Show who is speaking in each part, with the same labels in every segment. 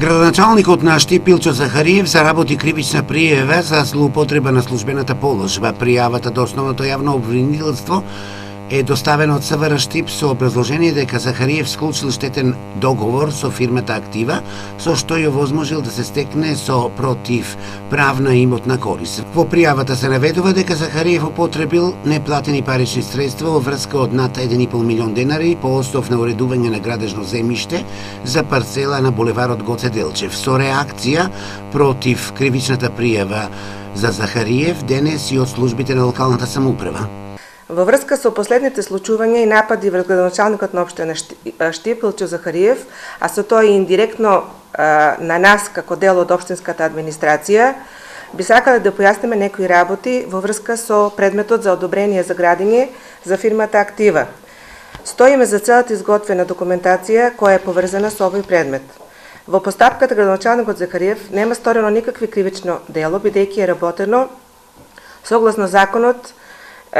Speaker 1: Градоначалникот на Штип Илчо Захариев заработи кривична пријава за злоупотреба на службената положба. Пријавата до основното јавно обвинителство е доставена од СВР Штип со образложение дека Захариев склучил штетен договор со фирмата Актива, со што ја возможил да се стекне со против правна имотна корис. Во пријавата се наведува дека Захариев употребил неплатени парични средства во врска од над 1,5 милион денари по основ на уредување на градежно земјиште за парцела на булеварот Гоце Делчев. Со реакција против кривичната пријава за Захариев денес и од службите на локалната самоуправа.
Speaker 2: Во врска со последните случувања и напади врз градоначалникот на општина Штип Илчо Захариев, а со тоа и индиректно на нас како дел од општинската администрација, би сакале да појасниме некои работи во врска со предметот за одобрение за градење за фирмата Актива. Стоиме за целата изготвена документација која е поврзана со овој предмет. Во постапката градоначалникот Захариев нема сторено никакви кривично дело, бидејќи е работено согласно законот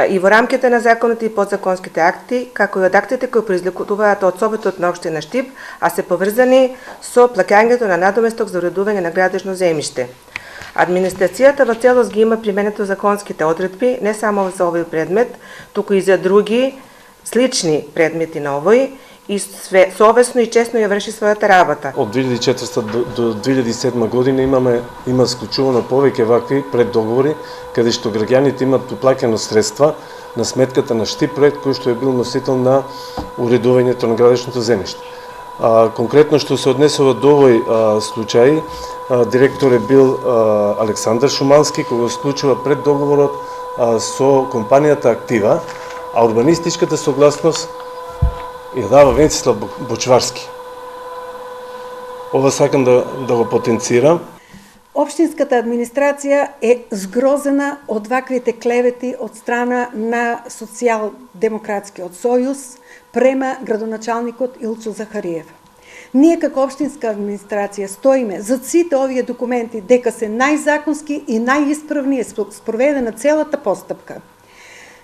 Speaker 2: и во рамките на законите и подзаконските акти, како и од актите кои произлегуваат од Советот на општина Штип, а се поврзани со плаќањето на надоместок за уредување на градежно земјиште. Администрацијата во целост ги има применето законските одредби, не само за овој предмет, туку и за други слични предмети на овој, и совесно и честно ја врши својата работа.
Speaker 3: Од 2004 до 2007 година има склучувано повеќе вакви преддоговори, каде што граѓаните имат уплаќано средства на сметката на Штип проект, кој што е бил носител на уредувањето на градежното земјиште. Конкретно што се однесува до овој случај, директор е бил Александар Шумански, кој го склучува преддоговорот со компанијата Актива, а урбанистичката согласност ја дава Венцислав Бочварски. Ова сакам да го потенцирам.
Speaker 4: Општинската администрација е згрозена од ваквите клевети од страна на Социјалдемократскиот сојуз према градоначалникот Илчо Захариев. Ние како општинска администрација стоиме за сите овие документи дека се најзаконски и најисправни е спроведена целата постапка.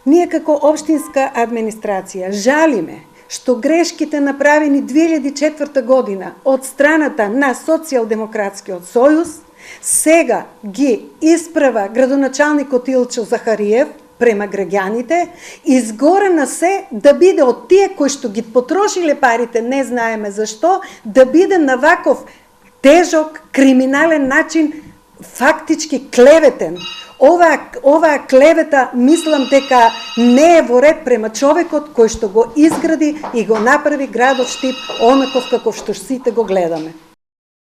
Speaker 4: Ние како општинска администрација жалиме што грешките направени 2004 година од страната на Социјалдемократскиот сојуз сега ги исправа градоначалникот Илчо Захариев према граѓаните, изгорена се да биде од тие кои што ги потрошиле парите, не знаеме зашто, да биде на ваков тежок криминален начин фактички клеветен. Оваа клевета мислам дека не е во ред према човекот кој што го изгради и го направи градот Штип онаков каков што сите го гледаме.